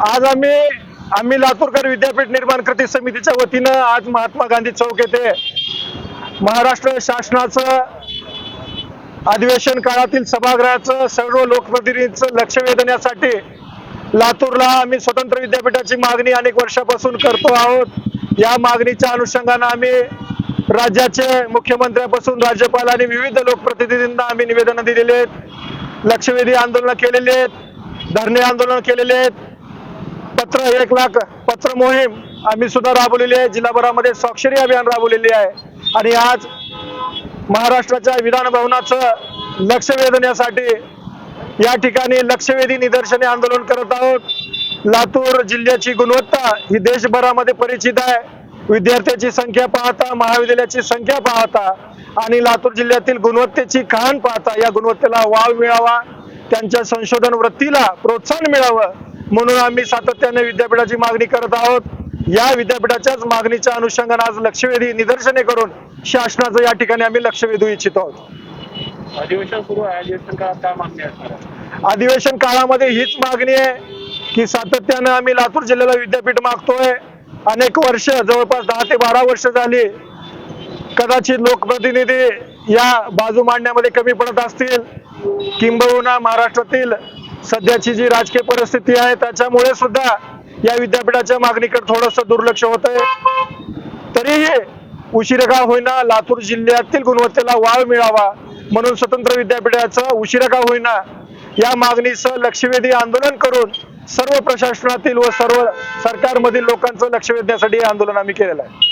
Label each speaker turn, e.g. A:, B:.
A: आज आम्ही लातूरकर विद्यापीठ निर्माण कृती समितीच्या वतीनं आज महात्मा गांधी चौक येथे महाराष्ट्र शासनाचं अधिवेशन काळातील सभागृहाचं सर्व लोकप्रतिनिधींचं लक्ष वेधण्यासाठी लातूरला आम्ही स्वतंत्र विद्यापीठाची मागणी अनेक वर्षापासून करतो आहोत। या मागणीच्या अनुषंगाने आम्ही राज्याचे मुख्यमंत्र्यापासून राज्यपाल आणि विविध लोकप्रतिनिधींना आम्ही निवेदन दिलेले आहेत, लक्षवेधी आंदोलन केलेले आहेत, धरणे आंदोलन केलेले आहेत, 1 लाख पत्र मोहीम आम्ही सुद्धा राबवलेली आहे, जिल्हाभरामध्ये स्वाक्षरी अभियान राबवलेली आहे आणि आज महाराष्ट्राच्या विधान भवनाचं लक्ष वेधण्यासाठी या ठिकाणी लक्षवेधी निदर्शने आंदोलन करत आहोत। लातूर जिल्ह्याची गुणवत्ता ही देशभरामध्ये परिचित आहे। विद्यार्थ्यांची संख्या पाहता, महाविद्यालयाची संख्या पाहता आणि लातूर जिल्ह्यातील गुणवत्तेची कहाण पाहता या गुणवत्तेला वाव मिळावा, त्यांच्या संशोधन वृत्तीला प्रोत्साहन मिळावं म्हणून आम्ही सातत्याने विद्यापीठाची मागणी करत आहोत। या विद्यापीठाच्याच मागणीच्या अनुषंगाने आज लक्षवेधी निदर्शने करून शासनाचं या ठिकाणी आम्ही लक्ष वेधू इच्छित आहोत।
B: अधिवेशन सुरू आहे, अधिवेशन काळात काय मागणी असणार?
A: अधिवेशन काळामध्ये हीच मागणी आहे की सातत्याने आम्ही लातूर जिल्ह्याला विद्यापीठ मागतोय। अनेक वर्ष, जवळपास 10 ते 12 वर्ष झाली, कदाचित लोकप्रतिनिधी या बाजू मांडण्यामध्ये कमी पडत असतील, किंबहुना महाराष्ट्रातील सध्याची जी राजकीय परिस्थिती आहे त्याच्यामुळे सुद्धा या विद्यापीठाच्या मागणीकडे थोडंसं दुर्लक्ष होत आहे। तरीही उशिरा का होईना लातूर जिल्ह्यातील गुणवत्तेला वाव मिळावा म्हणून स्वतंत्र विद्यापीठाचं उशिरा का होईना या मागणीसह लक्षवेधी आंदोलन करून सर्व प्रशासनातील व सर्व सरकारमधील लोकांचं लक्ष वेधण्यासाठी हे आंदोलन आम्ही केलेलं आहे।